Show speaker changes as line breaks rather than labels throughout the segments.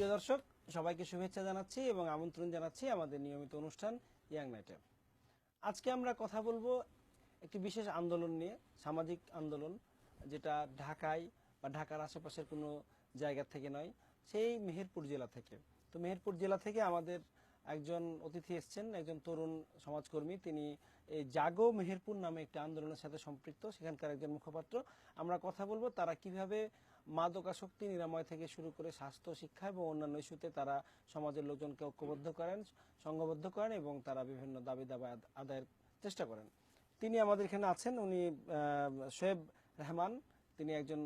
প্রিয় দর্শক, সবাইকে শুভেচ্ছা জানাচ্ছি এবং আমন্ত্রণ জানাচ্ছি আমাদের নিয়মিত অনুষ্ঠান ইয়াং নাইটে। আজকে আমরা কথা বলবো একটি বিশেষ আন্দোলন নিয়ে, সামাজিক আন্দোলন, যেটা ঢাকায় বা ঢাকার আশেপাশের কোনো জায়গা থেকে নয়, সেই মেহেরপুর জেলা থেকে। তো মেহেরপুর জেলা থেকে আমাদের একজন অতিথি এসছেন, একজন তরুণ সমাজকর্মী। তিনি এই জাগো মেহেরপুর নামে একটি আন্দোলনের সাথে সম্পৃক্ত, সেখানকার একজন মুখপাত্র। আমরা কথা বলবো তারা কিভাবে মাদকাসক্তি নিরাময় থেকে শুরু করে স্বাস্থ্য, শিক্ষা এবং অন্যান্য ইস্যুতে তারা সমাজের লোকজনকে ঐক্যবদ্ধ করেন, সংঘবদ্ধ করেন এবং তারা বিভিন্ন দাবি দাবা আদায়ের চেষ্টা করেন। তিনি আমাদের এখানে আছেন, উনি শোয়েব রহমান। তিনি একজন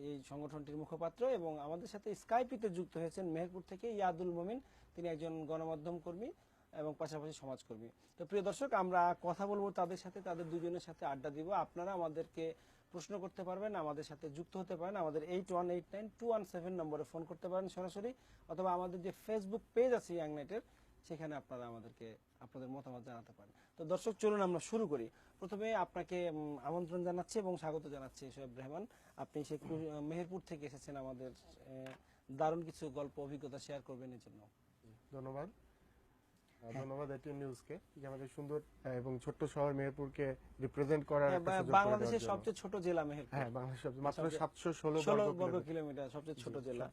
এই সংগঠনটির মুখপাত্র এবং আমাদের সাথে স্কাইপিতে যুক্ত হয়েছেন মেহেরপুর থেকে ইয়াদুল মমিন। তিনি একজন গণমাধ্যম কর্মী এবং পাশাপাশি সমাজকর্মী। তো প্রিয় দর্শক, আমরা কথা বলবো তাদের সাথে, তাদের দুজনের সাথে আড্ডা দিব। আপনারা আমাদেরকে প্রশ্ন করতে পারবেন, আমাদের সাথে যুক্ত হতে পারেন। আমাদের 81892117 নম্বরে ফোন করতে পারেন সরাসরি, অথবা আমাদের যে ফেসবুক পেজ আছে ইয়াং নাইটের, সেখানে আপনারা আমাদেরকে আপনাদের মতামত জানাতে পারেন। তো দর্শক, চলুন আমরা শুরু করি। প্রথমে আপনাকে আমন্ত্রণ জানাচ্ছি এবং স্বাগত জানাচ্ছি শোয়েব রহমান। আপনি মেহেরপুর থেকে এসেছেন আমাদের দারুণ কিছু গল্প, অভিজ্ঞতা শেয়ার করবেন এর জন্য।
ধন্যবাদ। ধন্যবাদ এটিএন নিউজকে যে আমাদের সুন্দর এবং ছোট্ট শহর মেহেরপুরকে রিপ্রেজেন্ট করার একটা সুযোগ করে দেওয়ার
বাংলাদেশের
জন্য।
সবচেয়ে ছোট জেলা মেহেরপুর।
হ্যাঁ, বাংলাদেশের মাত্র 716
16 বর্গ কিলোমিটার, সবচেয়ে ছোট জেলা।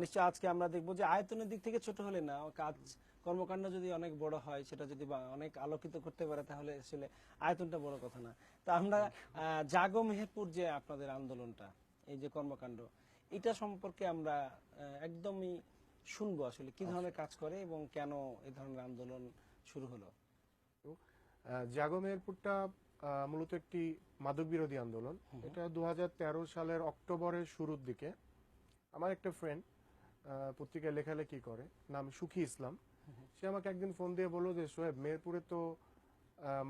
নিশ্চয়ই আজকে আমরা দেখবো যে আয়তনের দিক থেকে ছোট হলে না, কাজ কর্মকাণ্ড যদি অনেক বড় হয়, সেটা যদি অনেক আলোকিত করতে পারে, তাহলে আসলে আয়তনটা বড় কথা না। তো আমরা জাগো মেহেরপুর যে আপনাদের আন্দোলনটা, এই যে কর্মকাণ্ড, এটা সম্পর্কে আমরা একদমই শুনবো আসলে কি ধরনের কাজ করে এবং কেন এই ধরনের আন্দোলন শুরু হলো।
জাগো মেহেরপুরটা মূলত একটি মাদক বিরোধী আন্দোলন। এটা 2013 সালের অক্টোবরের শুরুর দিকে আমার একটা ফ্রেন্ড পত্রিকায় লেখালেখি করে, নাম সুখী ইসলাম। সে আমাকে একদিন ফোন দিয়ে বললো যে শোয়েব, মেহেরপুরে তো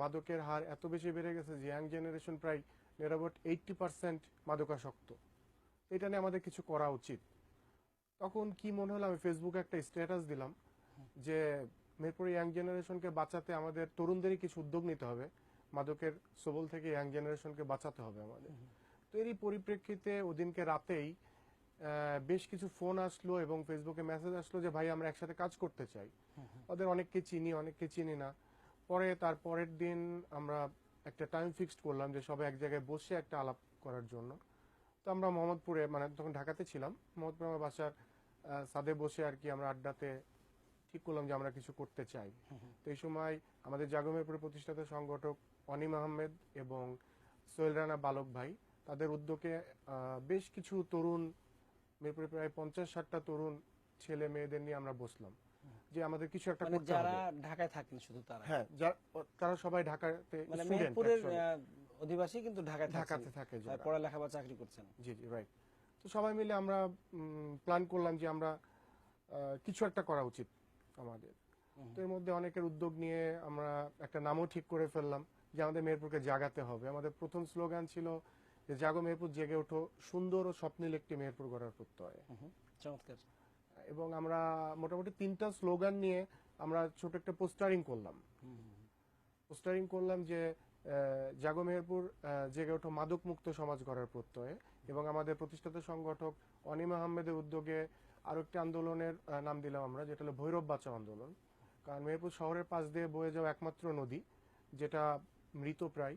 মাদকের হার এত বেশি বেড়ে গেছে যে ইয়াং জেনারেশন প্রায় নিয়ার অ্যাবাউট 80% মাদকাসক্ত, এটা নিয়ে আমাদের কিছু করা উচিত। তখন কি মনে হলো, আমি ফেসবুকে একটা স্ট্যাটাস দিলাম যে মেহেরপুরে ইয়াং জেনারেশনকে বাঁচাতে আমাদের তরুণদেরই কিছু উদ্যোগ নিতে হবে, মাদকের সবল থেকে ইয়াং জেনারেশনকে বাঁচাতে হবে আমাদের। তো এরই পরিপ্রেক্ষিতে ওদিনকে রাতেই বেশ কিছু ফোন আসলো এবং ফেসবুকে মেসেজ আসলো যে ভাই আমরা একসাথে কাজ করতে চাই। ওদের অনেককে চিনি, অনেককে চিনি না। পরে তার পরের দিন আমরা একটা টাইম ফিক্সড করলাম যে সবাই এক জায়গায় বসে একটা আলাপ করার জন্য। তো আমরা মোহাম্মদপুরে, মানে তখন ঢাকাতে ছিলাম, মোহাম্মদপুরে আমার বাসার ছাদে বসে আর কি আমরা আড্ডাতে ঠিক করলাম যে আমরা কিছু করতে চাই। তো এই সময় আমাদের জাগো মেহেরপুরের প্রতিষ্ঠাতা সংগঠক অনিম আহমেদ এবং সোহেল রানা বালক ভাই, তাদের উদ্যোগে বেশ কিছু তরুণ, মেহেরপুরে প্রায় 50-60টা তরুণ ছেলে মেয়েদের নিয়ে আমরা বসলাম যে আমাদের কিছু একটা করতে হবে।
যারা ঢাকায় থাকেন শুধু তারা?
হ্যাঁ, তারা সবাই ঢাকাতে,
মানে মেহেরপুরের অধিবাসী কিন্তু
ঢাকাতে থাকে,
পড়ালেখা বা চাকরি করছেন।
জি জি, রাইট। তো সবাই মিলে আমরা প্ল্যান করলাম যে আমরা কিছু একটা করা উচিত আমাদের। তো এর মধ্যে অনেকের উদ্যোগ নিয়ে আমরা একটা নামও ঠিক করে ফেললাম যে আমাদের মেহেরপুরকে জাগাতে হবে। আমাদের প্রথম স্লোগান ছিল যে জাগো মেহেরপুর, জেগে ওঠো, সুন্দর ও স্বপ্নিল একটি মেহেরপুর গড়ার প্রত্যয়ে।
চমৎকার।
এবং আমরা মোটামুটি 3টা স্লোগান নিয়ে আমরা ছোট একটা পোস্টারিং করলাম যে জাগো মেহেরপুর, জেগে ওঠো, মাদক মুক্ত সমাজ গড়ার প্রত্যয়ে। এবং আমাদের প্রতিষ্ঠাতা সংগঠক অনিম আহমেদের উদ্যোগে আরো একটি আন্দোলনের নাম দিলাম আমরা, যেটা হলো ভৈরব বাঁচাও আন্দোলন। কারণ মেহেরপুর শহরের পাশ দিয়ে বয়ে যাওয়া একমাত্র নদী যেটা মৃতপ্রায়,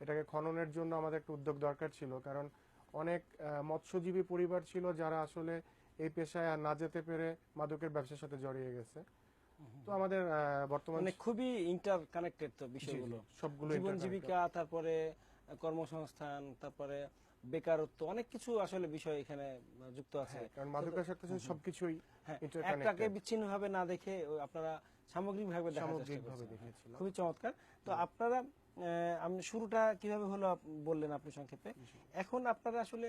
এটাকে খননের জন্য আমাদের একটা উদ্যোগ দরকার ছিল। কারণ অনেক মৎস্যজীবী পরিবার ছিল যারা আসলে এই পেশায় আর না যেতে পেরে মাদকের ব্যবসার সাথে জড়িয়ে গেছে। তো আমাদের বর্তমানে
খুবই ইন্টার কানেক্টেড তো বিষয়গুলো,
সবগুলো
জীবন জীবিকা, তারপরে কর্মসংস্থান, তারপরে বেকারত্ব, অনেক কিছু আসলে বিষয় এখানে যুক্ত আছে।
কারণ মাদকের সাথে সবকিছুই
একটাকে বিচ্ছিন্ন ভাবে না দেখে আপনারা সামগ্রিকভাবে দেখার চেষ্টা করছেন। খুবই চমৎকার। তো আপনারা শুরুটা কিভাবে হলো বললেন আপনি সংক্ষেপে। এখন আপনারা আসলে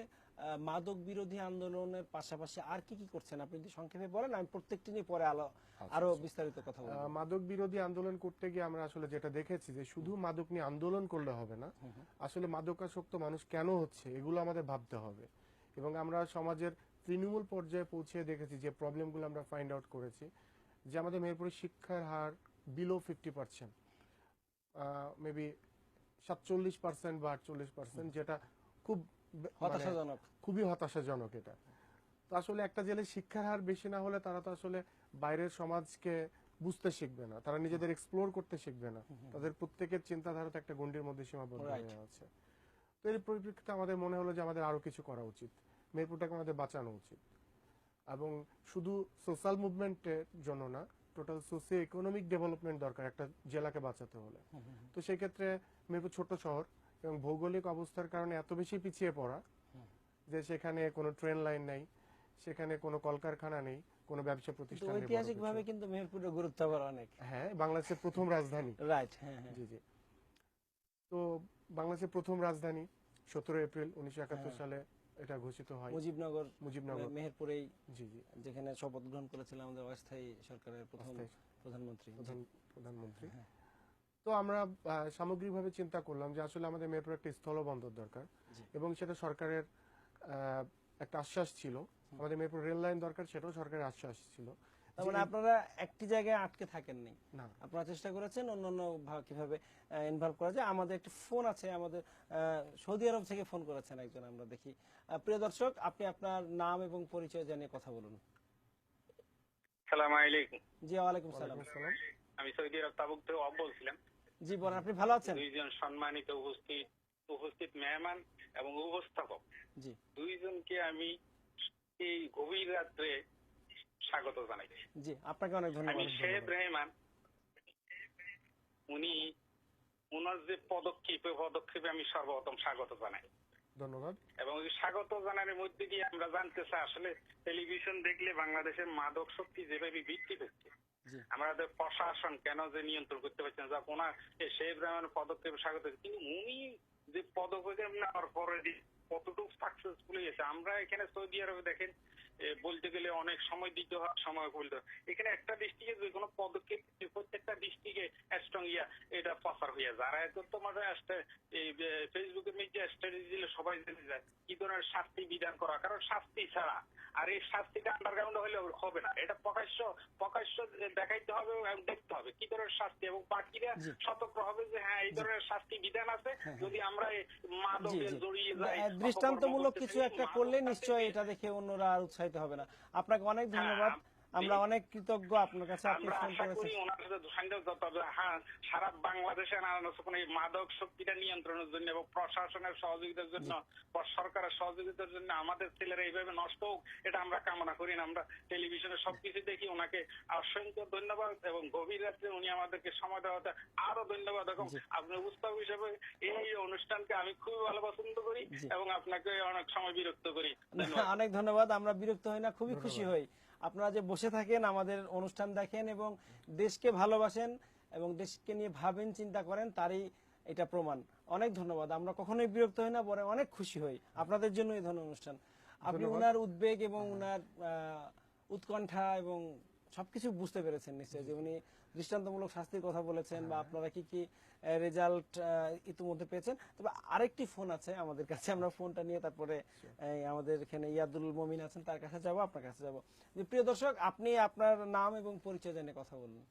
মাদক বিরোধী আন্দোলনের পাশাপাশি আর কি কি করছেন আপনি যদি সংক্ষেপে বলেন, আমি প্রত্যেকটি নিয়ে পরে আরো বিস্তারিত কথা বলবো।
মাদক বিরোধী আন্দোলন করতে গিয়ে আমরা আসলে যেটা দেখেছি যে শুধু মাদক নিয়ে আন্দোলন করলে হবে না, আসলে মাদকাসক্ত মানুষ কেন হচ্ছে এগুলো আমাদের ভাবতে হবে। এবং আমরা সমাজের তৃণমূল পর্যায়ে পৌঁছে দেখেছি যে প্রবলেমগুলো আমরা ফাইন্ড আউট করেছি যে আমাদের মেহেরপুরের শিক্ষার হার বিলো 50%, মেবি 47% বা 48%, যেটা খুবই হতাশাজনক এটা। তো আসলে একটা জেলে শিক্ষার হার বেশি না হলে তারা তো আসলে বাইরের সমাজকে বুঝতে শিখবে না, তারা নিজেদের এক্সপ্লোর করতে শিখবে না, তাদের প্রত্যেকের চিন্তাধারা তো একটা গণ্ডির মধ্যে সীমাবদ্ধ
Right.
হয়ে আছে। তো এর পরিপ্রেক্ষিতে আমাদের মনে হলো যে আমাদের আরো কিছু করা উচিত, মেহেরপুরটাকে আমাদের বাঁচানো উচিত, এবং শুধু সোশ্যাল মুভমেন্টের জন্য না, টোটাল সোশিও ইকোনমিক ডেভেলপমেন্ট দরকার একটা জেলাকে বাঁচাতে হলে। তো সেই ক্ষেত্রে মেহেরপুর ছোট শহর এবং ভৌগোলিক অবস্থার কারণে এত বেশি পিছিয়ে পড়া যে সেখানে কোনো ট্রেন লাইন নেই, সেখানে কোনো কলকারখানা নেই, কোনো ব্যবসা
তো
প্রতিষ্ঠান নেই, বড়
ঐতিহাসিক ভাবে
কিছু।
কিন্তু মেহেরপুরের গুরুত্ব আবার অনেক।
হ্যাঁ, বাংলাদেশের প্রথম রাজধানী।
রাইট, হ্যাঁ হ্যাঁ।
জি জি। তো বাংলাদেশের প্রথম রাজধানী 17 এপ্রিল 1971
হ্যাঁ।
সালে এটা ঘোষিত হয়।
মুজিবনগর
মুজিবনগর।
মেহেরপুরেই
জি জি।
যেখানে শপথ গ্রহণ করেছিলেন আমাদের অস্থায়ী সরকারের প্রথম
অস্থায়ী
প্রধানমন্ত্রী।
প্রধানমন্ত্রী।
হ্যাঁ।
তো আমরা সামগ্রিকভাবে চিন্তা করলাম যে আসলে আমাদের মেহেরপুর একটা স্থলবন্দর দরকার,
জি।
এবং সেটা সরকারের একটা আশ্বাস ছিল। আমাদের মেহেরপুর রেল লাইন দরকার, সেটাও সরকারের আশ্বাস ছিল।
তার মানে আপনারা একটি জায়গায় আটকে থাকেননি,
না,
আপনারা চেষ্টা করেছেন অন্যান্য কিভাবে ইনভলভ করা যায়। আমাদের একটি ফোন আছে, আমাদের সৌদি আরব থেকে ফোন করেছেন একজন, আমরা দেখি। প্রিয় দর্শক, আপনি আপনার নাম এবং পরিচয় জানিয়ে কথা বলুন।
আসসালামু আলাইকুম।
জি, ওয়ালাইকুম সালাম।
ওয়ালাইকুম আসসালাম।
আমি সৌদি আরব তাবুক থেকে বলছিলাম।
জি বলেন, আপনি ভালো আছেন?
দুইজন সম্মানিত উপস্থিত মেহমান এবং উপস্থাপক
জি
দুইজনকে আমি এই গভীর রাত্রে স্বাগত জানাই।
জি, আপনাকে অনেক
আমি
ধন্যবাদ।
শেব রেহমান, উনি ওনার যে পদক্ষেপে আমি সর্বপ্রথম স্বাগত জানাই।
ধন্যবাদ।
এবং এই স্বাগত জানানোর মধ্যে দিয়ে আমরা জানতে চাই আসলে টেলিভিশন দেখলে বাংলাদেশের মাদক শক্তি যেভাবে বৃদ্ধি পেচ্ছে,
জি
আমাদের প্রশাসন কেন যে নিয়ন্ত্রণ করতে পারছে না, যা ওনার শেখ রহমানের পদক্ষেপ স্বাগত, কিন্তু উনি যে পদক্ষেপ নেওয়ার পরে কতটুকু সাকসেসফুল হয়েছে। আমরা এখানে সৌদি আরবে দেখেন বলতে গেলে অনেক সময় দিতে হয়, সময় বলতে হয়। এখানে একটা ডিস্ট্রিক্টে যে কোনো পদক্ষেপ প্রত্যেকটা ডিস্ট্রিক্টে স্ট্রং এটা প্রচার হয়ে যায়। আর এখন তোমার এই ফেসবুকে মিডিয়া স্ট্র্যাটেজি দিলে সবাই জেনে যায় কি ধরনের শাস্তি বিধান করা, কারণ শাস্তি ছাড়া আর এই শাস্তিটা আন্ডারগ্রাউন্ড হলে হবে না, এটা প্রকাশ্য দেখাইতে হবে এবং দেখতে হবে কি ধরনের শাস্তি, এবং বাকিরা
জি।
সতর্ক হবে যে হ্যাঁ এই ধরনের শাস্তি বিধান আছে।
হ্যাঁ,
যদি আমরা এই
জি
মাদকে
জি,
জড়িয়ে যাই,
দৃষ্টান্তমূলক
অপকর্ম
কিছু
করতে
একটা
থাকি,
করলে
মাদক
নিশ্চয়ই
টানতে
এটা দেখে অন্যরা আর উৎসাহিত হবে না। আপনাকে অনেক ধন্যবাদ, আমরা অনেক কৃতজ্ঞ আপনার কাছে, আপনি
আমরা
ফোন
আশা
করেছেন।
করি ওনার সাথে সংযোগ হবে। হ্যাঁ, সারা বাংলাদেশে এই মাদক শক্তিটা নিয়ন্ত্রণের জন্য এবং প্রশাসনের সহযোগিতার জন্য বা সরকারের সহযোগিতার জন্য আমাদের ছেলেরা এইভাবে নষ্ট হোক, এটা আমরা কামনা করি না। আমরা টেলিভিশনে সবকিছু দেখি। ওনাকে অসংখ্য ধন্যবাদ এবং গভীর রাত্রে উনি আমাদেরকে সময় দেওয়াতে আরো ধন্যবাদ। এবং
জি।
আপনার উপস্থাপক হিসেবে এই অনুষ্ঠানকে আমি খুবই ভালো পছন্দ করি
জি।
এবং আপনাকে অনেক সময় বিরক্ত করি।
অনেক ধন্যবাদ, আমরা বিরক্ত হই না, খুবই খুশি হই। আপনারা যে বসে থাকেন, আমাদের অনুষ্ঠান দেখেন এবং দেশকে ভালোবাসেন এবং দেশকে নিয়ে ভাবেন, চিন্তা করেন, তারই এটা প্রমাণ। অনেক ধন্যবাদ, আমরা কখনোই বিরক্ত হই না, বরং অনেক খুশি হই। আপনাদের জন্য এই ধরনের অনুষ্ঠান। আপনি উনার উদ্বেগ এবং উনার উৎকণ্ঠা এবং সবকিছু বুঝতে পেরেছেন নিশ্চয়ই, যে উনি দৃষ্টান্তমূলক শাস্তির কথা বলেছেন বা আপনারা কি কি রেজাল্ট ইতিমধ্যে পেয়েছেন। তবে আরেকটি ফোন আছে আমাদের কাছে, আমরা ফোনটা নিয়ে তারপরে আমাদের এখানে ইয়াদুল মমিন আছেন, তার কাছে যাব, আপনার কাছে যাব। যে প্রিয় দর্শক, আপনি আপনার নাম এবং পরিচয় জেনে কথা বলুন।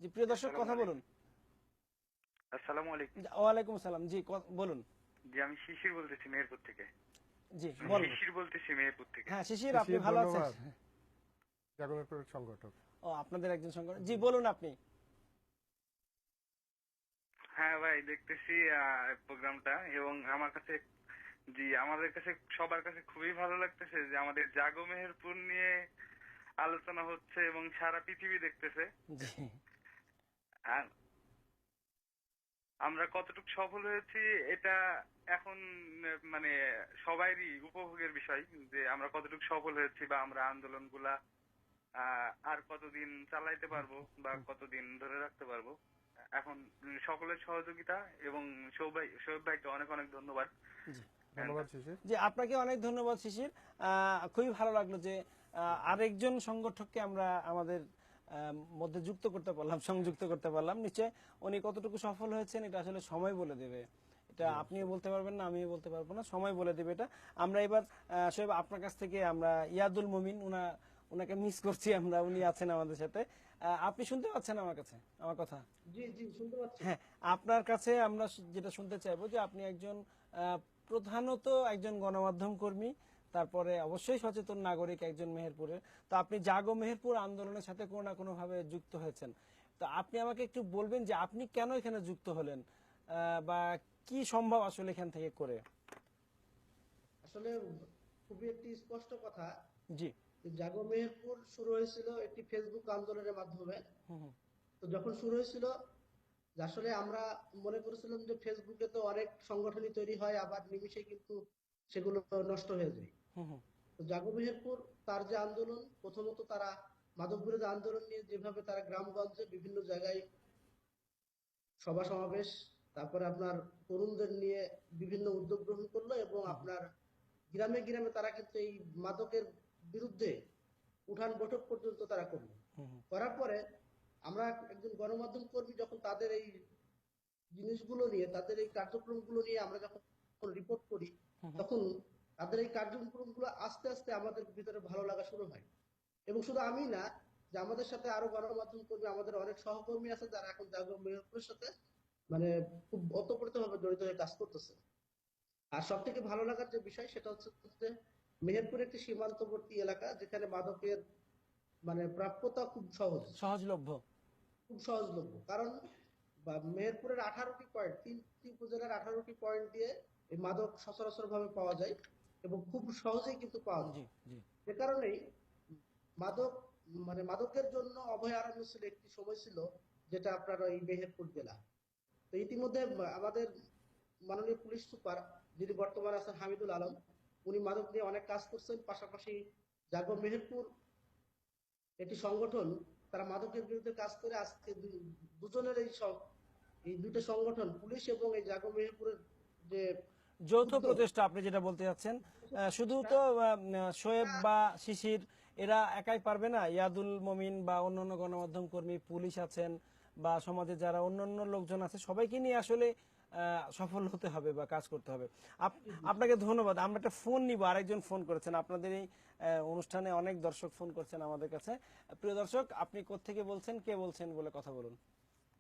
জি প্রিয় দর্শক, কথা বলুন।
আসসালামু আলাইকুম।
ওয়ালাইকুম আসসালাম। জি বলুন।
জি, আমি শিশির বলতেছি মেহেরপুর থেকে।
জি বলুন।
শিশির বলতেছি মেহেরপুর থেকে।
হ্যাঁ শিশির, আপনি ভালো আছেন?
ধন্যবাদ। জাগরণের প্রয়োগ সংগঠক।
ও, আপনাদের একজন সংগঠন। জি বলুন আপনি।
হ্যাঁ ভাই, দেখতেছি প্রোগ্রামটা এবং আমার কাছে, জি আমাদের কাছে সবার কাছে খুবই ভালো লাগতেছে যে আমাদের জাগো মেহেরপুর নিয়ে আলোচনা হচ্ছে এবং সারা পৃথিবী দেখতেছে।
জি
আর আমরা কতটুকু সফল হয়েছি এটা এখন মানে সবারই উপভোগের বিষয়, যে আমরা কতটুকু সফল হয়েছি বা আমরা আন্দোলনগুলা আর কতদিন চালাইতে পারবো বা কতদিন ধরে রাখতে পারবো। এখন সকলের সহযোগিতা এবং শোয়েব ভাইকে অনেক অনেক ধন্যবাদ।
জি
ধন্যবাদ শিশির।
জি, আপনাকে অনেক ধন্যবাদ শিশির। খুবই ভালো লাগলো যে আরেকজন সংগঠককে আমরা আমাদের মধ্যে যুক্ত করতে পারলাম, সংযুক্ত করতে পারলাম। নিশ্চয় উনি কতটুকু সফল হয়েছেন এটা আসলে সময় বলে দেবে। এটা আপনিও বলতে পারবেন না, আমিও বলতে পারবো না, সময় বলে দেবে এটা। আমরা এবার শোয়েব আপনার কাছ থেকে আমরা ইয়াদুল মমিন, ওনাকে মিস করছি আমরা, উনি আছেন আমাদের সাথে। আপনি শুনতে পাচ্ছেন আমার কাছে আমার কথা?
জি জি শুনতে পাচ্ছি।
হ্যাঁ, আপনার কাছে আমরা যেটা শুনতে চাইবো যে আপনি একজন প্রধানত একজন গণমাধ্যম কর্মী, তারপরে অবশ্যই সচেতন নাগরিক একজন মেহেরপুরের। তো আপনি জাগো মেহেরপুর আন্দোলনের সাথে কোনো না কোনো ভাবে যুক্ত হয়েছেন। তো আপনি আমাকে একটু বলবেন যে আপনি কেন এখানে যুক্ত হলেন, বা কি সম্ভব আসলে এখান থেকে করে?
আসলে খুবই একটি স্পষ্ট কথা
জি।
যে জাগো মেহেরপুর শুরু হয়েছিল একটি ফেসবুক আন্দোলনের মাধ্যমে।
হুম হুম
তো যখন শুরু হয়েছিল, যে আসলে আমরা মনে করেছিলাম যে ফেসবুকে তো অনেক সংগঠনই তৈরি হয়, আবার নিমিষে কিন্তু সেগুলো নষ্ট হয়ে যায়।
হুম হুম
তো জাগো মেহেরপুর তার যে আন্দোলন, প্রথমত তারা মাদক বিরোধী আন্দোলন নিয়ে যেভাবে তারা গ্রামগঞ্জে বিভিন্ন জায়গায় সভা সমাবেশ, তারপরে আপনার তরুণদের নিয়ে বিভিন্ন উদ্যোগ গ্রহণ করলো, এবং আপনার গ্রামে গ্রামে তারা কিন্তু এই মাদকের বিরুদ্ধে উঠান বৈঠক পর্যন্ত তারা করলো।
হুম হুম
করার পরে আমরা একজন গণমাধ্যম কর্মী যখন তাদের এই জিনিসগুলো নিয়ে, তাদের এই কার্যক্রমগুলো নিয়ে আমরা যখন রিপোর্ট করি,
হুম
তখন তাদের এই কার্যক্রমগুলো আস্তে আস্তে আমাদের ভিতরে ভালো লাগা শুরু হয়। এবং শুধু আমি না, যে আমাদের সাথে আরো গণমাধ্যম কর্মী, আমাদের অনেক সহকর্মী আছে যারা এখন জাগো মেহেরপুরের সাথে মানে খুব ওতপ্রোতভাবে জড়িত হয়ে কাজ করতেছে। আর সব থেকে ভালো লাগার যে বিষয় সেটা হচ্ছে যে মেহেরপুর একটি সীমান্তবর্তী এলাকা, যেখানে মাদকের প্রাপ্যতা খুব সহজ,
সহজলভ্য।
খুব সহজলভ্য। কারণ মেহেরপুরের 18টি পয়েন্ট, 3টি উপজেলার 18টি পয়েন্ট দিয়ে এই মাদক সচরাচর ভাবে পাওয়া যায় এবং খুব সহজেই কিন্তু পাওয়া যায়।
জি জি।
যে কারণেই মাদক মাদকের জন্য অভয়ারণ্য ছিল একটি সময় ছিল, যেটা আপনার এই মেহেরপুর জেলা। তো ইতিমধ্যে আমাদের মাননীয় পুলিশ সুপার, যিনি বর্তমানে আছেন হামিদুল আলম, উনি মাদক নিয়ে অনেক কাজ করছেন। পাশাপাশি জাগো মেহেরপুর একটি সংগঠন, তারা মাদকের বিরুদ্ধে কাজ করে আজকে দুজনের এই দুটো সংগঠন, পুলিশ এবং এই জাগো মেহেরপুরের যে
যৌথ
উদ্যোগ,
প্রচেষ্টা আপনি যেটা বলতে যাচ্ছেন, শুধু তো শোয়েব বা শিশির এরা একাই পারবে না। ইয়াদুল মমিন বা অন্যান্য গণমাধ্যম কর্মী, পুলিশ আছেন, বা সমাজে যারা অন্যান্য লোকজন আছে, সবাইকে নিয়ে আসলে সফল হতে হবে বা কাজ করতে হবে। আপনাকে ধন্যবাদ। আমরা একটা ফোন নিব, আরেকজন ফোন করেছেন। আপনাদের এই অনুষ্ঠানে অনেক দর্শক ফোন করছেন আমাদের কাছে। প্রিয় দর্শক, আপনি কোত্থেকে বলছেন, কে বলছেন বলে কথা বলুন।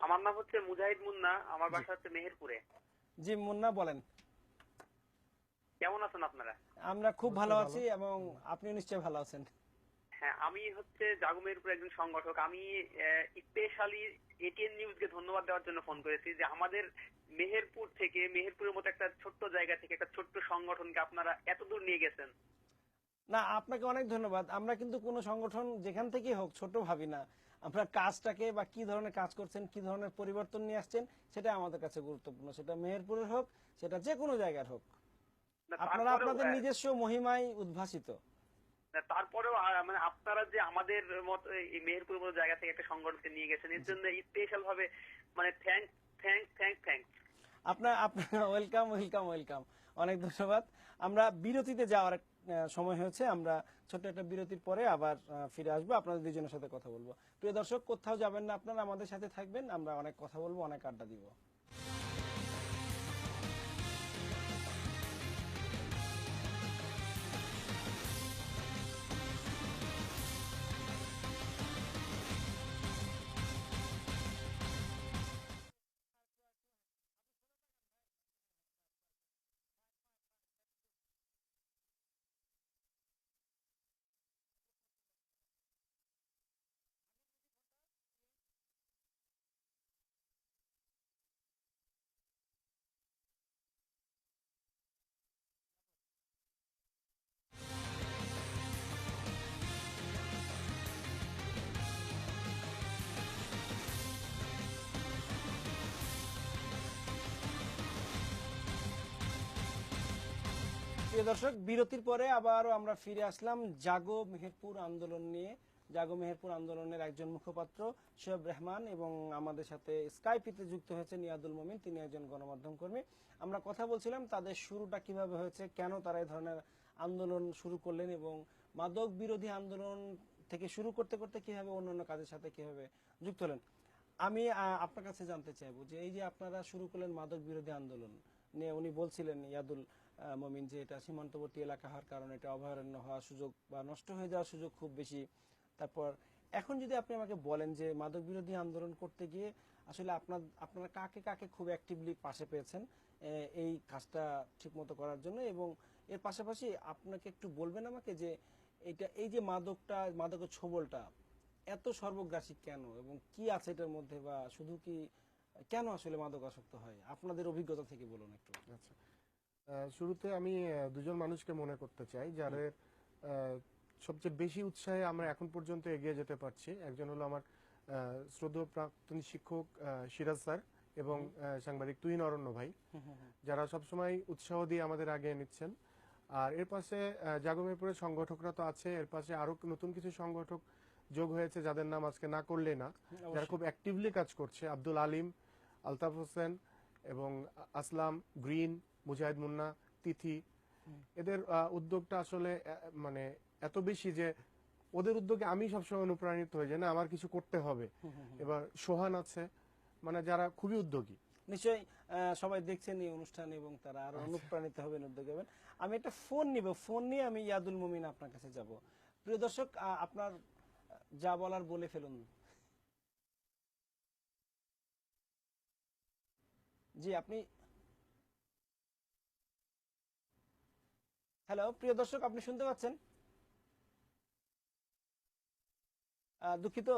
আমার নাম হচ্ছে মুজাহিদ মুন্না, আমার বাসা হচ্ছে মেহেরপুরে।
জি মুন্না, বলেন।
কেমন আছেন আপনারা?
আমরা খুব ভালো আছি, এবং আপনি নিশ্চয়ই ভালো আছেন।
হ্যাঁ, আমি হচ্ছে জাগো মেহেরপুর একজন সংগঠক। আমি স্পেশালি এটিএন নিউজকে ধন্যবাদ দেওয়ার জন্য ফোন করেছি যে আমাদের মেহেরপুর থেকে, মেহেরপুরের মতো একটা ছোট্ট জায়গা থেকে একটা ছোট্ট সংগঠনকে আপনারা এত দূর নিয়ে গেছেন।
না, আপনাকে অনেক ধন্যবাদ। আমরা কিন্তু কোনো সংগঠন যেখান থেকে হোক ছোট ভাবি না। আমরা কাজটাকে বা কি ধরনের কাজ করছেন, কি ধরনের পরিবর্তন নিয়ে আসছেন, সেটা আমাদের কাছে গুরুত্বপূর্ণ। সেটা মেহেরপুরের হোক, সেটা যে কোনো জায়গার হোক। আপনারা আপনাদের নিজস্ব মহিমায় উদ্ভাসিত।
তারপরেও আপনারা যে আমাদের মতো এই মেহেরপুরের মতো জায়গা থেকে একটা সংগঠনকে নিয়ে গেছেন, এর জন্য স্পেশাল ভাবে থ্যাংক থ্যাংক থ্যাংক থ্যাংক।
আপনার ওয়েলকাম ওয়েলকাম ওয়েলকাম। অনেক ধন্যবাদ। আমরা বিরতিতে যাওয়ার সময় হয়েছে। আমরা ছোট্ট একটা বিরতির পরে আবার ফিরে আসবো, আপনাদের দুজনের সাথে কথা বলবো। প্রিয় দর্শক, কোথাও যাবেন না, আপনারা আমাদের সাথে থাকবেন। আমরা অনেক কথা বলবো, অনেক আড্ডা দিব। প্রিয় দর্শক, বিরতির পরে আবারও আমরা ফিরে আসলাম জাগো মেহেরপুর আন্দোলন নিয়ে। জাগো মেহেরপুর আন্দোলনের একজন মুখপাত্র শোয়েব রহমান, এবং আমাদের সাথে স্কাইপিতে যুক্ত হয়েছেন ইয়াদুল মমিন, তিনি একজন গণমাধ্যম কর্মী। আমরা কথা বলছিলাম তাদের শুরুটা কিভাবে হয়েছে, কেন তারা এই ধরনের আন্দোলন শুরু করলেন, এবং মাদক বিরোধী আন্দোলন থেকে শুরু করতে করতে কিভাবে অন্যান্য কাজের সাথে কিভাবে যুক্ত হলেন। আমি আপনার কাছে জানতে চাইবো যে এই যে আপনারা শুরু করলেন মাদক বিরোধী আন্দোলন নিয়ে, উনি বলছিলেন ইয়াদুল মমিন, যে এটা সীমান্তবর্তী এলাকা হওয়ার কারণে এটা অভয়ারণ্য হওয়ার সুযোগ বা নষ্ট হয়ে যাওয়ার সুযোগ খুব বেশি। তারপর এখন যদি আপনি আমাকে বলেন যে মাদক বিরোধী আন্দোলন করতে গিয়ে আসলে আপনারা কাকে কাকে খুব অ্যাক্টিভলি পাশে পেয়েছেন এই কাজটা ঠিকমতো করার জন্য, এবং এর পাশাপাশি আপনাকে একটু বলবেন আমাকে যে এই যে মাদকের ছোবলটা এত সর্বগ্রাসী কেন, এবং কি আছে এটার মধ্যে, বা শুধু কি কেন আসলে মাদক আসক্ত হয়, আপনাদের অভিজ্ঞতা থেকে বলুন একটু।
আচ্ছা, শুরুতে আমি দুজন মানুষকে মনে করতে চাই যাদের সবচেয়ে বেশি উৎসাহে আমরা এখন পর্যন্ত এগিয়ে যেতে পারছি। একজন হলো আমার শ্রদ্ধেয় প্রাক্তন শিক্ষক সিরাজ স্যার এবং সাংবাদিক তুহিন অরণ্য ভাই, যারা সবসময় উৎসাহ দিয়ে আমাদের আগে নিচ্ছেন। আর এর পাশে জাগো-মিরপুরের সংগঠকরা তো আছে, এর পাশে আরো নতুন কিছু সংগঠক যোগ হয়েছে যাদের নাম আজকে না করলে না, যারা খুব অ্যাক্টিভলি কাজ করছে। আব্দুল আলিম, আলতাফ হোসেন এবং আসলাম, গ্রিন, মুজাহিদ মুন্না, তিথি, এদের উদ্যোগটা আসলে মানে এত বেশি যে ওদের উদ্যোগে আমি সবসময় অনুপ্রাণিত হই যে না আমার কিছু করতে হবে। এবার সোহান আছে, মানে যারা খুবই উদ্যোগী।
নিশ্চয়ই সবাই দেখছেন এই অনুষ্ঠান এবং তারা আরো অনুপ্রাণিত হবেন, উদ্যোগী হবেন। আমি একটা ফোন নিব, ফোন নিয়ে আমি ইয়াদুল মুমিন আপনার কাছে যাব। প্রিয় দর্শক, আপনার যা বলার বলে ফেলুন। জি, আপনি। হ্যালো প্রিয় দর্শক, আপনি শুনতে পাচ্ছেন? দুঃখিত,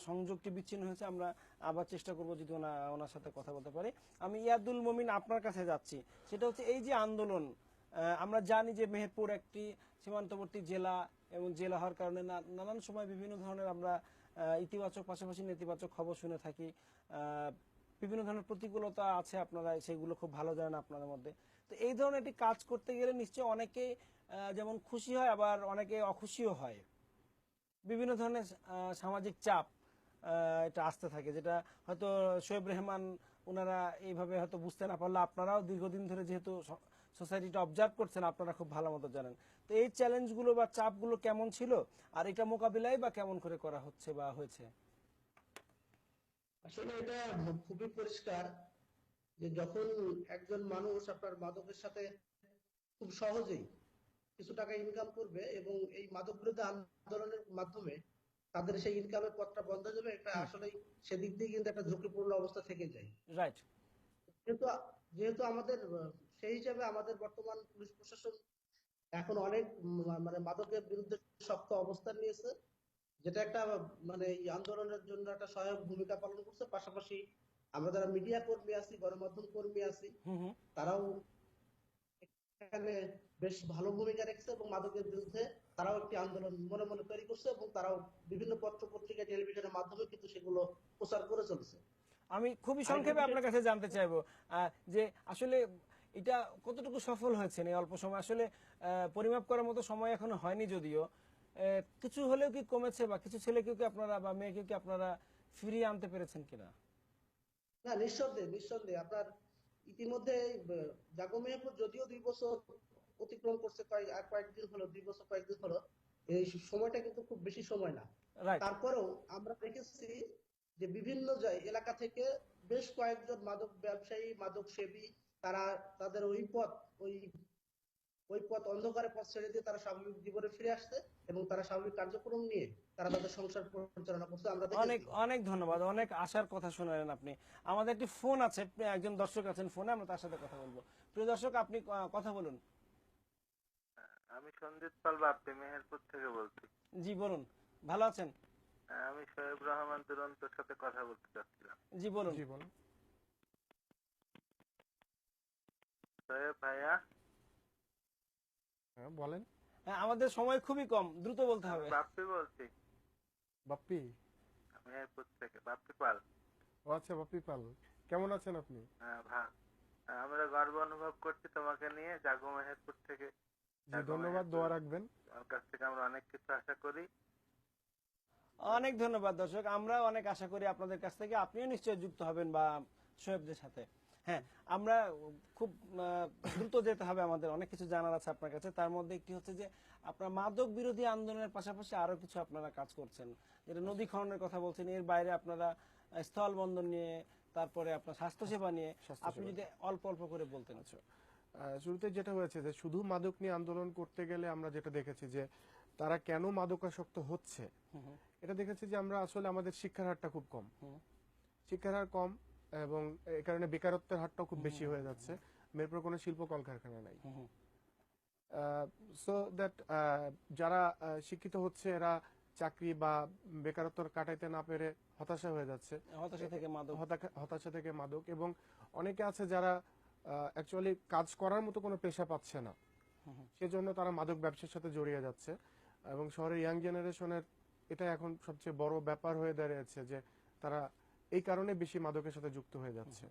সংযোগটি বিচ্ছিন্ন হয়েছে। আমরা আবার চেষ্টা করবো যদি ওনার সাথে কথা বলতে পারি। আমি ইয়াদুল মুমিন আপনার কাছে যাচ্ছি। সেটা হচ্ছে এই যে আন্দোলন, আমরা জানি যে মেহেরপুর একটি সীমান্তবর্তী জেলা, এবং জেলা হওয়ার কারণে নানান সময় বিভিন্ন ধরনের আমরা ইতিবাচক পাশাপাশি নেতিবাচক খবর শুনে থাকি। বিভিন্ন ধরনের প্রতিকূলতা আছে, আপনারা সেগুলো খুব ভালো জানেন আপনাদের মধ্যে। তো এই ধরনের একটি কাজ করতে গেলে নিশ্চয়ই অনেকে যেমন খুশি হয়, আবার অনেকে অখুশিও হয়। বিভিন্ন ধরনের সামাজিক চাপ এটা আসতে থাকে, যেটা হয়তো শোয়েব রেহমান ওনারা এইভাবে হয়তো বুঝতে না পারলে আপনারাও দীর্ঘদিন ধরে যেহেতু সোসাইটিটা অবজার্ভ করছেন, আপনারা খুব ভালো মতো জানেন। তো এই চ্যালেঞ্জগুলো বা চাপগুলো কেমন ছিল, আর এটা মোকাবিলায় বা কেমন করে করা হচ্ছে বা হয়েছে?
আসলে এটা খুবই পরিষ্কার যে যখন একজন মানুষ আপনার মাদকের সাথে খুব সহজেই কিছু টাকা ইনকাম করবে এবং এই মাদক বিরোধী আন্দোলনের মাধ্যমে তাদের সেই ইনকামের পথটা বন্ধ হয়ে যাবে, এটা আসলে সেদিক দিয়ে কিন্তু একটা ঝুঁকিপূর্ণ অবস্থা থেকে যায়।
রাইট।
যেহেতু যেহেতু আমাদের সেই হিসাবে আমাদের বর্তমান পুলিশ প্রশাসন এখন অনেক মানে মাদকের বিরুদ্ধে শক্ত অবস্থান নিয়েছে, যেটা একটা মানে এই আন্দোলনের জন্য একটা সহায়ক ভূমিকা পালন করছে। পাশাপাশি আমরা যারা মিডিয়া কর্মী আছি, গণমাধ্যম কর্মী আছি, তারাও এখানে বেশ ভালো ভূমিকা রেখেছে এবং মাদকের বিরুদ্ধে তারাও একটি আন্দোলন মনে মনে তৈরি করছে এবং তারাও বিভিন্ন পত্র পত্রিকা টেলিভিশনের মাধ্যমে কিন্তু সেগুলো প্রচার করে চলছে।
আমি খুবই সংক্ষেপে আপনার কাছে জানতে চাইবো যে আসলে এটা কতটুকু সফল হয়েছে এই অল্প সময়, আসলে পরিমাপ করার মতো সময় এখনো হয়নি, যদিও কিছু হলেও কি কমেছে, বা কিছু ছেলেকেও কি আপনারা বা মেয়েকে কি আপনারা ফিরিয়ে আনতে পেরেছেন কিনা?
না, নিঃসন্দেহে নিঃসন্দেহে আপনার ইতিমধ্যে জাগো মেহেরপুর যদিও 2 বছর অতিক্রম করছে, আর কয়েকদিন হলো, 2 বছর কয়েকদিন হলো, এই সময়টা কিন্তু খুব বেশি সময় না।
রাইট।
তারপরেও আমরা দেখেছি যে বিভিন্ন এলাকা থেকে বেশ কয়েকজন মাদক ব্যবসায়ী, মাদক সেবী, তারা তাদের ওই পথ অন্ধকারের পথ ছেড়ে দিয়ে তারা স্বাভাবিক জীবনে ফিরে আসছে এবং তারা স্বাভাবিক কার্যক্রম নিয়ে তারা তাদের সংসার পরিচালনা করছে। আমরা
অনেক
দেখেছি।
অনেক ধন্যবাদ, অনেক আশার কথা শোনালেন আপনি। আমাদের একটি ফোন আছে, একজন দর্শক আছেন ফোনে, আমরা তার সাথে কথা বলবো। প্রিয় দর্শক, আপনি কথা বলুন।
আমি সঞ্জিত পাল বাপ্পি মেহেরপুর থেকে বলছি।
জি বলুন, ভালো আছেন?
আমি শোয়েব রহমান দুরন্তর সাথে কথা বলতে চাচ্ছিলাম।
জি বলুন।
জি বলুন।
শোয়েব ভাইয়া।
হ্যাঁ বলেন।
আমাদের সময় খুবই কম, দ্রুত বলতে হবে।
বাপ্পি বলছি,
বাপ্পি।
মেহেরপুর থেকে বাপ্পি পাল।
ও আচ্ছা, বাপ্পি পাল, কেমন আছেন আপনি?
আমরা গর্ব অনুভব করছি তোমাকে নিয়ে, জাগো মেহেরপুর থেকে।
জি ধন্যবাদ, দোয়া রাখবেন।
আমার কাছ থেকে আমরা অনেক কিছু আশা করি।
অনেক ধন্যবাদ দর্শক, আমরা অনেক আশা করি আপনাদের কাছ থেকে। আপনিও নিশ্চয়ই যুক্ত হবেন বা শোয়েবদের সাথে। হ্যাঁ, আমরা খুব দ্রুত যেতে হবে, আমাদের অনেক কিছু জানার আছে আপনার কাছে। তার মধ্যে একটি হচ্ছে যে আপনার মাদক বিরোধী আন্দোলনের পাশাপাশি আরো কিছু আপনারা কাজ করছেন, যেটা নদী খননের কথা বলছেন। এর বাইরে আপনারা স্থল বন্দর নিয়ে, তারপরে আপনার স্বাস্থ্যসেবা নিয়ে আপনি যদি অল্প অল্প করে বলতেন।
আচ্ছা, শুরুতে যেটা হয়েছে যে শুধু মাদক নিয়ে আন্দোলন করতে গেলে আমরা যেটা দেখেছি যে তারা কেন মাদকাসক্ত হচ্ছে, এটা দেখেছি যে আমরা আসলে আমাদের শিক্ষার হারটা খুব কম, শিক্ষার হার কম এবং এই কারণে বেকারত্বের হারটাও খুব বেশি হয়ে যাচ্ছে। মেহেরপুরে কোনো শিল্প কলকারখানা নাই, সো দ্যাট যারা শিক্ষিত হচ্ছে এরা চাকরি বা বেকারত্ব কাটাইতে না পেরে হতাশা হয়ে যাচ্ছে, হতাশা থেকে মাদক। এবং অনেকে আছে যারা অ্যাকচুয়ালি কাজ করার মতো কোনো পেশা পাচ্ছে না, সেজন্য তারা মাদক ব্যবসার সাথে জড়িয়ে যাচ্ছে। এবং শহরের ইয়াং জেনারেশনের এটা এখন সবচেয়ে বড় ব্যাপার হয়ে দাঁড়িয়েছে যে তারা এই কারণে বেশি মাদকের সাথে যুক্ত হয়ে যাচ্ছে।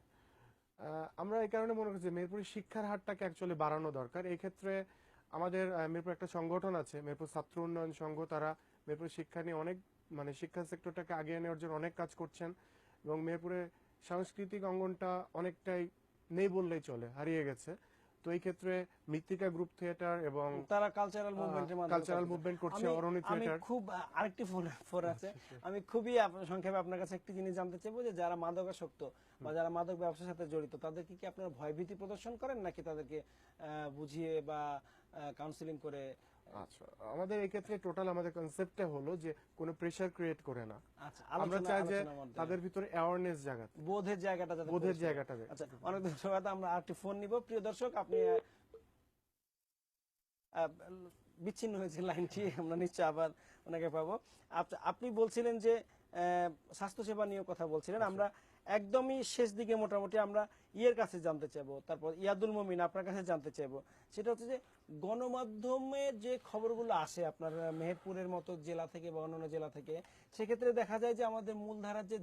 আমরা এই কারণে মনে করছি মেহেরপুরের শিক্ষার হারটাকে অ্যাকচুয়ালি বাড়ানো দরকার। এই ক্ষেত্রে আমাদের মেহেরপুর একটা সংগঠন আছে, মেহেরপুর ছাত্র উন্নয়ন সংঘ, তারা মেহেরপুর শিক্ষা নিয়ে অনেক শিক্ষা সেক্টরটাকে আগিয়ে নেওয়ার জন্য অনেক কাজ করছেন। এবং মেহেরপুরে সাংস্কৃতিক অঙ্গনটা অনেকটাই নেই বললেই চলে, হারিয়ে গেছে। তো এই ক্ষেত্রে মৃত্তিকা গ্রুপ থিয়েটার এবং
তারা কালচারাল
মুভমেন্ট করছে, অরণি থিয়েটার।
খুব আরেকটি ফোন আছে, আমি খুবই সংক্ষেপে আপনার কাছে একটি জিনিস জানতে চাইবো যে যারা মাদকাসক্ত বা যারা মাদক ব্যবসার সাথে জড়িত তাদেরকে কি আপনারা ভয়ভীতি প্রদর্শন করেন নাকি তাদেরকে বুঝিয়ে বা কাউন্সিলিং করে?
আচ্ছা, আমাদের এই ক্ষেত্রে টোটাল আমাদের কনসেপ্টটা হলো যে কোনো প্রেসার ক্রিয়েট করে না। আমরা চাই যে তাদের ভিতরে অ্যাওয়ারনেস জাগাতে, বোধের জায়গাটা।
আচ্ছা, অনেক ধন্যবাদ। আমরা আরেকটি ফোন নিব। প্রিয় দর্শক, আপনি বিচ্ছিন্ন হয়েছে লাইনটি, আমরা নিশ্চয় আবার ওনাকে পাবো। আপনি বলছিলেন যে স্বাস্থ্যসেবা নিয়ে কথা বলছিলেন, আমরা একদমই শেষ দিকে মোটামুটি আমরা ইয়ের কাছে জানতে চাইবো, তারপর ইয়াদুল মমিন আপনার কাছে জানতে চাইবো। সেটা হচ্ছে যে গণমাধ্যমে যে খবরগুলো আসে আপনার মেহেরপুরের মতো জেলা থেকে বা অন্যান্য জেলা থেকে, সেক্ষেত্রে দেখা যায় যে আমাদের মূলধারার যে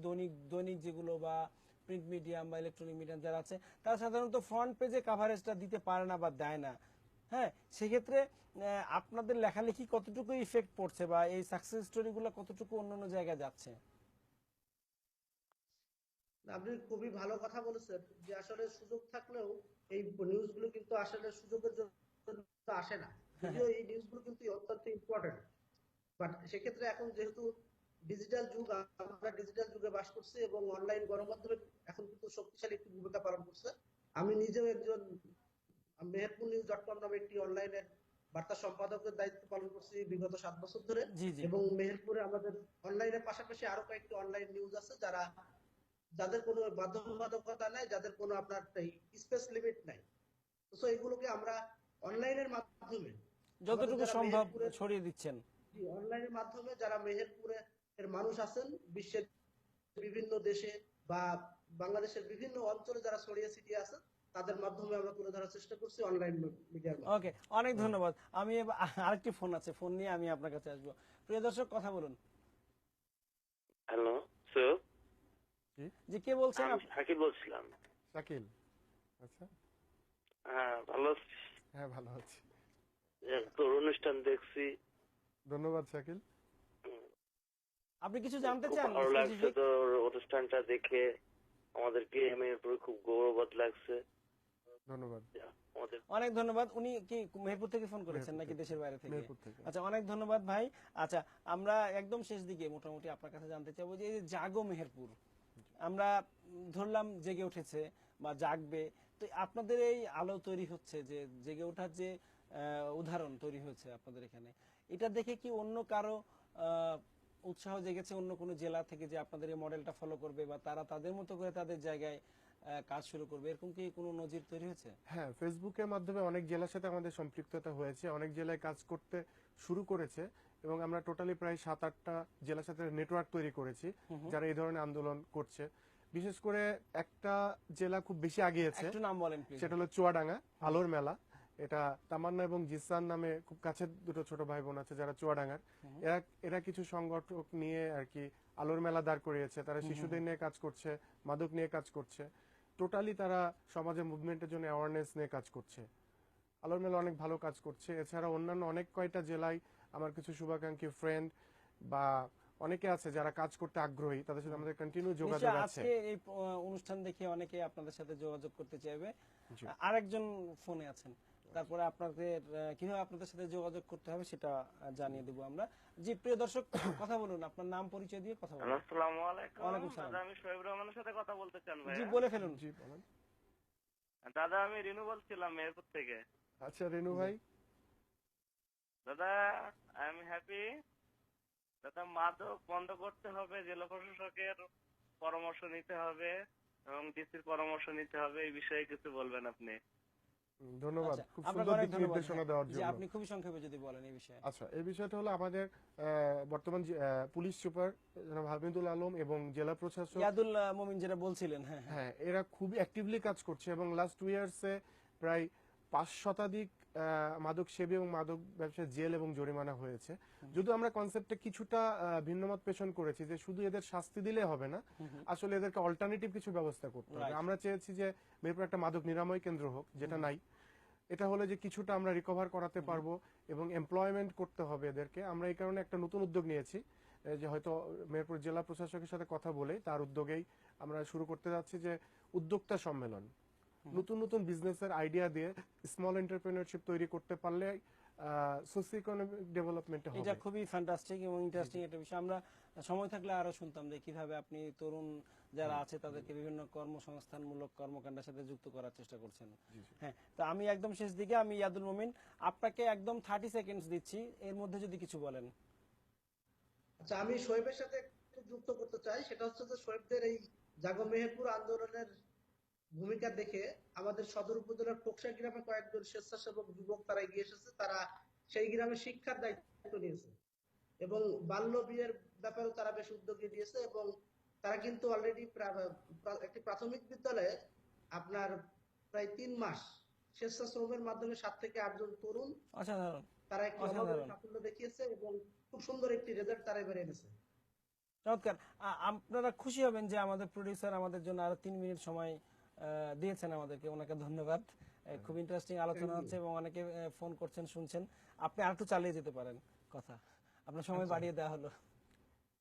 দৈনিক যেগুলো বা প্রিন্ট মিডিয়াম বা ইলেকট্রনিক মিডিয়াম যারা আছে তারা সাধারণত ফ্রন্ট পেজে কাভারেজটা দিতে পারে না বা দেয় না। হ্যাঁ, সেক্ষেত্রে আপনাদের লেখালেখি কতটুকু ইফেক্ট পড়ছে বা এই সাকসেস স্টোরিগুলো কতটুকু অন্যান্য জায়গায় যাচ্ছে?
আপনি খুবই ভালো কথা বলেছেন যে আসলে সুযোগ থাকলেও এই নিউজগুলো কিন্তু আসলে সুযোগের জন্য আসে না, যদিও এই নিউজগুলো কিন্তু অত্যন্ত ইম্পর্টেন্ট। বাট সেক্ষেত্রে এখন যেহেতু ডিজিটাল যুগ, আমরা ডিজিটাল যুগে বাস করছি এবং অনলাইন গণমাধ্যমে এখন কিন্তু শক্তিশালী একটি ভূমিকা পালন করছে। আমি নিজেও একজন মেহেরপুর নিউজ.com নামে একটি অনলাইনের বার্তা সম্পাদকের দায়িত্ব পালন করছি বিগত 7 বছর ধরে। এবং মেহেরপুরে আমাদের অনলাইনের পাশাপাশি আরো কয়েকটি অনলাইন নিউজ আছে যাদের কোনো বাধ্যবাধকতা নাই, যাদের কোনো আপনার স্পেস লিমিট নাই। তো এগুলোকে আমরা অনলাইনের মাধ্যমে
যতটুকু সম্ভব ছড়িয়ে দিচ্ছেন।
অনলাইনের মাধ্যমে যারা মেহেরপুরের মানুষ আছেন বিশ্বের বিভিন্ন দেশে বা বাংলাদেশের বিভিন্ন অঞ্চলে যারা ছড়িয়ে ছিটিয়ে আছেন তাদের মাধ্যমে আমরা তুলে ধরার চেষ্টা করছি অনলাইন মিডিয়ার মাধ্যমে।
ওকে, অনেক ধন্যবাদ। আমি আরেকটি ফোন আছে, ফোন নিয়ে আমি আপনার কাছে আসবো। প্রিয় দর্শক, কথা বলুন।
হ্যালো স্যার,
জি, কে বলছেন?
আমি শাকিল বলছিলাম।
শাকিল, আচ্ছা,
হ্যাঁ ভালো আছি।
হ্যাঁ ভালো আছি,
তোর অনুষ্ঠান দেখছি।
ধন্যবাদ শাকিল।
আপনি কিছু জানতে চান?
ভালো লাগছে তোর অনুষ্ঠানটা দেখে, আমাদেরকে মেহেরপুরে খুব গৌরবোধ লাগছে।
ধন্যবাদ,
অনেক ধন্যবাদ। উনি কি মেহেরপুর থেকে ফোন করেছেন নাকি দেশের বাইরে থেকে? আচ্ছা, অনেক ধন্যবাদ ভাই। আচ্ছা, আমরা একদম শেষ দিকে মোটামুটি আপনার কাছে জানতে চাইবো যে জাগো মেহেরপুর, আমরা ধরলাম জেগে উঠেছে বা জাগবে, তো আপনাদের এই আলো তৈরি হচ্ছে, যে জেগে ওঠার যে উদাহরণ তৈরি হয়েছে আপনাদের এখানে, এটা দেখে কি অন্য কারো উৎসাহ জেগেছে অন্য কোনো জেলা থেকে যে আপনাদের এই মডেলটা ফলো করবে বা তারা তাদের মতো করে তাদের জায়গায় কাজ শুরু করবে, এরকম কি কোনো নজির তৈরি হয়েছে?
হ্যাঁ, ফেসবুকের মাধ্যমে অনেক জেলার সাথে আমাদের সম্পৃক্ততা হয়েছে, অনেক জেলায় কাজ করতে শুরু করেছে এবং আমরা টোটালি প্রায় 7-8টা জেলার সাথে নেটওয়ার্ক তৈরি করেছি যারা এই ধরনের আন্দোলন করছে। বিশেষ করে একটা জেলা খুব বেশি আগিয়েছে,
একটু নাম বলেন প্লিজ।
সেটা হলো চুয়াডাঙ্গা, আলোর মেলা। এটা তামান্না এবং জিসান নামে খুব কাছের দুটো ছোট ভাই বোন আছে যারা চুয়াডাঙ্গার। এরা কিছু সংগঠক নিয়ে আর কি আলোর মেলা দাঁড় করিয়েছে। তারা শিশুদের নিয়ে কাজ করছে, মাদক নিয়ে কাজ করছে, টোটালি তারা সমাজের মুভমেন্টের জন্য অ্যাওয়ারনেস নিয়ে কাজ করছে। আলোর মেলা অনেক ভালো কাজ করছে। এছাড়া অন্যান্য অনেক কয়টা জেলায় আমার কিছু শুভাকাঙ্ক্ষী ফ্রেন্ড বা অনেকে আছে যারা কাজ করতে আগ্রহী, তাদের সাথে আমাদের কন্টিনিউ যোগাযোগ আছে।
আজকে এই অনুষ্ঠান দেখে অনেকে আপনাদের সাথে যোগাযোগ করতে চাইবে। আরেকজন ফোনে আছেন, তারপরে আপনাদের কিভাবে আপনাদের সাথে যোগাযোগ করতে হবে সেটা জানিয়ে দেব আমরা। জি, প্রিয় দর্শক, কথা বলুন, আপনার নাম পরিচয় দিয়ে কথা বলুন।
আসসালামু আলাইকুম।
ওয়ালাইকুম সালাম।
দাদা, আমি শোয়েব রহমানের সাথে কথা বলতে চান ভাই।
জি, বলে ফেলুন।
জি, বলেন।
দাদা আমি রিনু বলছিলাম মেহেরপুর থেকে।
আচ্ছা রেনু ভাই,
দাদা আই এম হ্যাপি। দাদা মাদক বন্ধ করতে হবে, জেলা প্রশাসকের পরামর্শ নিতে হবে এবং ডিসির পরামর্শ নিতে হবে, এই বিষয়ে কিছু বলবেন আপনি?
ধন্যবাদ
আচ্ছা,
খুব
আপনাকে
সুন্দর
অনেক
দিক
ধন্যবাদ।
নির্দেশনা
হ্যাঁ,
দেওয়ার
জি,
জন্য।
আপনি খুবই সংক্ষেপে যদি বলেন এই বিষয়ে।
আচ্ছা, এই বিষয়টা হলো আমাদের বর্তমান পুলিশ সুপার জনাব হামিদুল আলম এবং জেলা প্রশাসক,
ইয়াদুল মমিন যেটা বলছিলেন, হ্যাঁ হ্যাঁ,
হ্যাঁ এরা খুবই অ্যাক্টিভলি কাজ করছে এবং লাস্ট 2 ইয়ার্সে প্রায় 5 শতাধিক মাদক সেবী এবং মাদক ব্যবসায় জেল এবং জরিমানা হয়েছে। যদিও আমরা কনসেপ্টে কিছুটা ভিন্নমত পেশন করেছি যে শুধু এদের শাস্তি দিলে হবে না, আসলে এদেরকে অল্টারনেটিভ কিছু ব্যবস্থা করতে হবে।
Right.
আমরা চেয়েছি যে মিরপুর একটা মাদক নিরাময় কেন্দ্র হোক, যেটা নাই। এটা হলে যে কিছুটা আমরা রিকভার করাতে পারবো এবং এমপ্লয়মেন্ট করতে হবে এদেরকে। আমরা এই কারণে একটা নতুন উদ্যোগ নিয়েছি, যে হয়তো মেহেরপুর জেলা প্রশাসকের সাথে কথা বলে তার উদ্যোগেই আমরা শুরু করতে যাচ্ছি যে উদ্যোক্তা সম্মেলন। নতুন নতুন বিজনেসের আইডিয়া দিয়ে স্মল এন্টারপ্রেনারশিপ তৈরি করতে পারলে সোশিও ইকোনমিক ডেভেলপমেন্টে হবে।
এটা খুবই ফ্যান্টাস্টিক এবং ইন্টারেস্টিং একটা বিষয়। আমরা সময় থাকলে আরো শুনতাম যে কিভাবে আপনি তরুণ যারা আছে তাদেরকে বিভিন্ন কর্মসংস্থানমূলক কর্মকাণ্ডের সাথে যুক্ত করার চেষ্টা করছেন। হ্যাঁ, তো আমি একদম শেষ দিকে আমি ইয়াদুল মমিন আপনাকে একদম 30 সেকেন্ডস দিচ্ছি, এর মধ্যে যদি কিছু বলেন।
আচ্ছা, আমি শোয়েবের সাথে একটু যুক্ত করতে চাই। সেটা হচ্ছে যে শোয়েবদের এই জাগো মেহেরপুর আন্দোলনের ভূমিকা দেখে আমাদের সদর উপজেলার কোকসা গ্রামে কয়েকজন স্বেচ্ছাসেবক যুবক তারা এগিয়ে এসেছে। তারা সেই গ্রামে শিক্ষার দায়িত্ব নিয়েছে এবং বাল্য বিয়ের ব্যাপারেও তারা বেশ উদ্যোগী দিয়েছে এবং তারা কিন্তু অলরেডি একটি প্রাথমিক বিদ্যালয়ে আপনার প্রায় 3 মাস স্বেচ্ছাশ্রমের মাধ্যমে 7 থেকে 8 জন তরুণ
অসাধারণ,
তারা একটি
অসাধারণ,
সাফল্য দেখিয়েছে এবং খুব সুন্দর একটি রেজাল্ট তারা এবারে এনেছে।
চমৎকার। আপনারা খুশি হবেন যে আমাদের প্রোডিউসার আমাদের জন্য আরো 3 মিনিট সময় দিয়েছেন আমাদেরকে, ওনাকে ধন্যবাদ। খুব ইন্টারেস্টিং আলোচনা হচ্ছে এবং অনেকে ফোন করছেন, শুনছেন। আপনি আর একটু চালিয়ে যেতে পারেন কথা, আপনার সময় বাড়িয়ে দেওয়া হলো।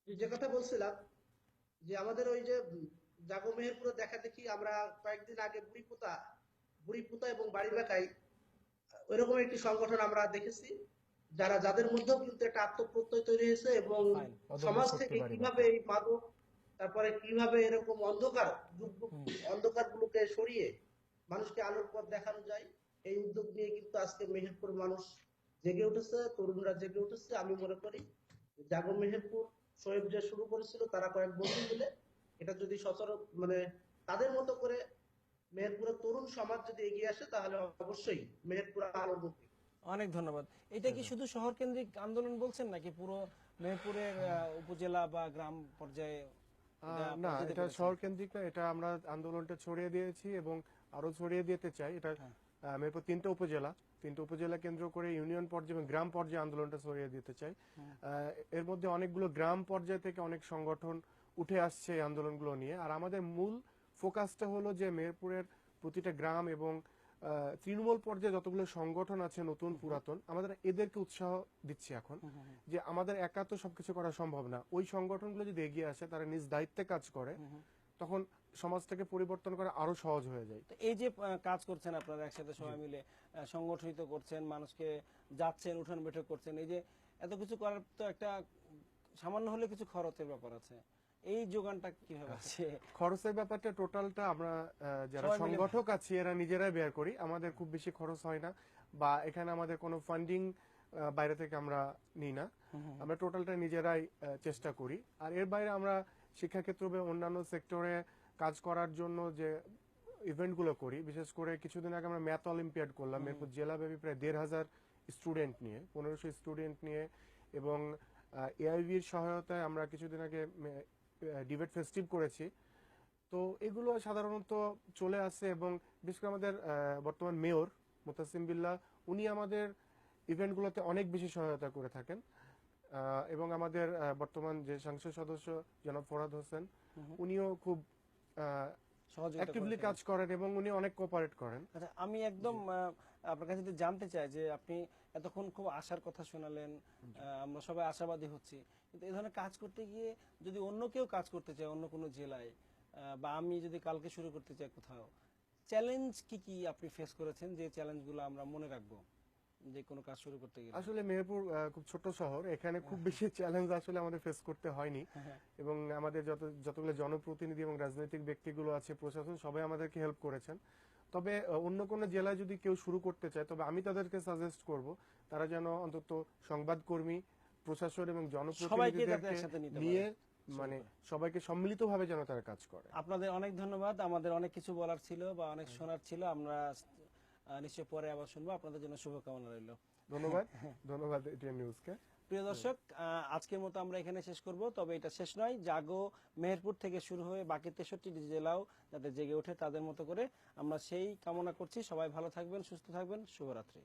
যে কথা বলছিলাম যে আমাদের ওই যে জাগো মেহেরপুরে দেখা দেখি আমরা কয়েকদিন আগে বুড়িপুতা এবং বাড়িবাঁকাই ওইরকম একটি সংগঠন আমরা দেখেছি, যাদের মধ্যেও কিন্তু একটা আত্মপ্রত্যয় তৈরি হয়েছে এবং
Fine.
সমাজ থেকে কিভাবে এই মাদক, তারপরে কিভাবে এরকম অন্ধকার গুলোকে সরিয়ে মানুষকে আলোর পথ দেখানো যায়, এই উদ্যোগ নিয়ে কিন্তু আজকে মেহেরপুর মানুষ জেগে উঠেছে, তরুণরা জেগে উঠেছে। আমি মনে করি জাগো মেহেরপুর শোয়েব যে শুরু করেছিল তারা কয়েক বছর মিলে এটা যদি মানে তাদের মতো করে মেহেরপুরের তরুণ সমাজ যদি এগিয়ে আসে তাহলে অবশ্যই মেহেরপুর আলোর মুখী।
অনেক ধন্যবাদ। এটা কি শুধু শহর কেন্দ্রিক আন্দোলন বলছেন নাকি পুরো মেহেরপুরের উপজেলা বা গ্রাম পর্যায়ে?
না, এটা শহর কেন্দ্রিক না, এটা আমরা আন্দোলনটা ছড়িয়ে দিয়েছি এবং আরো ছড়িয়ে দিতে চাই। এটা মেহেরপুর 3টা উপজেলা কেন্দ্র করে ইউনিয়ন পর্যায়ে এবং গ্রাম পর্যায়ে আন্দোলনটা ছড়িয়ে দিতে চাই। এর মধ্যে অনেকগুলো গ্রাম পর্যায় থেকে অনেক সংগঠন উঠে আসছে এই আন্দোলনগুলো নিয়ে। আর আমাদের মূল ফোকাসটা হলো যে মেহেরপুরের প্রতিটা গ্রাম এবং তৃণমূল পর্যায়ে যতগুলো সংগঠন আছে নতুন পুরাতন, আমাদের এদেরকে উৎসাহ দিচ্ছি এখন যে আমাদের একা তো সবকিছু করা সম্ভব না। ওই সংগঠনগুলো যদি এগিয়ে আসে, তারা নিজ দায়িত্বে কাজ করে, তখন সমাজটাকে পরিবর্তন করা আরো সহজ হয়ে যায়।
তো এই যে কাজ করছেন আপনারা একসাথে সবাই মিলে, সংগঠিত করছেন, মানুষকে যাচ্ছেন, উঠান বৈঠক করছেন, এই যে এত কিছু করার তো একটা সামান্য হলে কিছু খরচের ব্যাপার আছে, এই যোগানটা কিভাবে আছে?
খরচের ব্যাপারটা টোটালটা আমরা যারা
সবাই মিলে
সংগঠক আছি এরা নিজেরাই বের করি। আমাদের খুব বেশি খরচ হয় না বা এখানে আমাদের কোনো ফান্ডিং বাইরে থেকে আমরা নিই না। আমরা টোটালটা নিজেরাই চেষ্টা করি। আর এর বাইরে আমরা শিক্ষাক্ষেত্র বা অন্যান্য সেক্টরে কাজ করার জন্য যে ইভেন্ট গুলো করি, বিশেষ করে কিছুদিন আগে আমরা ম্যাথ অলিম্পিয়াড করলাম মেহেরপুর জেলাব্যাপী প্রায় 1,500 স্টুডেন্ট নিয়ে, 1500 স্টুডেন্ট নিয়ে, এবং এআইবির সহায়তায় আমরা কিছুদিন আগে ডিবেট ফেস্টিভ করেছি। তো এগুলো সাধারণত চলে আসে এবং বিশেষ করে আমাদের বর্তমান মেয়র মুতাসিম বিল্লাহ, উনি আমাদের ইভেন্টগুলোতে অনেক বেশি সহায়তা করে থাকেন। এবং আমাদের বর্তমান যে সংসদ সদস্য জনাব ফরহাদ হোসেন, উনিও খুব অ্যাক্টিভলি কাজ করেন এবং উনি অনেক কোঅপারেট করেন।
আচ্ছা, আমি একদম আপনার কাছে জানতে চাই যে আপনি এতক্ষণ খুব আশার কথা শোনালেন, আমরা সবাই আশাবাদী হচ্ছি, কিন্তু এই ধরনের কাজ করতে গিয়ে যদি অন্য কেউ কাজ করতে চায় অন্য কোনো জেলায়, বা আমি যদি কালকে শুরু করতে চাই কোথাও, চ্যালেঞ্জ কি কি আপনি ফেস করেছেন, যে চ্যালেঞ্জগুলো আমরা মনে রাখবো যে কোনো কাজ শুরু করতে গেলে?
আসলে মেহেরপুর খুব ছোট শহর, এখানে খুব বেশি চ্যালেঞ্জ আসলে আমাদের ফেস করতে হয়নি। এবং আমাদের যতগুলো জনপ্রতিনিধি এবং রাজনৈতিক ব্যক্তিগুলো আছে, প্রশাসন, সবাই আমাদেরকে হেল্প করেছেন। তবে অন্য কোনো জেলায় যদি কেউ শুরু করতে চায় তবে আমি তাদেরকে সাজেস্ট করব তারা যেন অন্তত সংবাদকর্মী, প্রশাসন এবং
সবাইকে যাতে
জনপ্রতিনিধিদেরকে
একসাথে নিতে
নিয়ে
পারে।
মানে সবাইকে সম্মিলিতভাবে যেন তারা কাজ করে।
আপনাদের অনেক ধন্যবাদ। আমাদের অনেক কিছু বলার ছিল বা অনেক শোনার ছিল, আমরা নিশ্চয় পরে আবার শুনবো। আপনাদের জন্য শুভকামনা রইল।
ধন্যবাদ, ধন্যবাদ এটিএন নিউজকে।
প্রিয় দর্শক, আজকের মতো আমরা এখানে শেষ করব। তবে এটা শেষ নয়, জাগো মেহেরপুর থেকে শুরু হয়ে বাকি 63টি জেলাও যাতে জেগে ওঠে তাদের মতো করে, আমরা সেই কামনা করছি। সবাই ভালো থাকবেন, সুস্থ থাকবেন। শুভরাত্রি।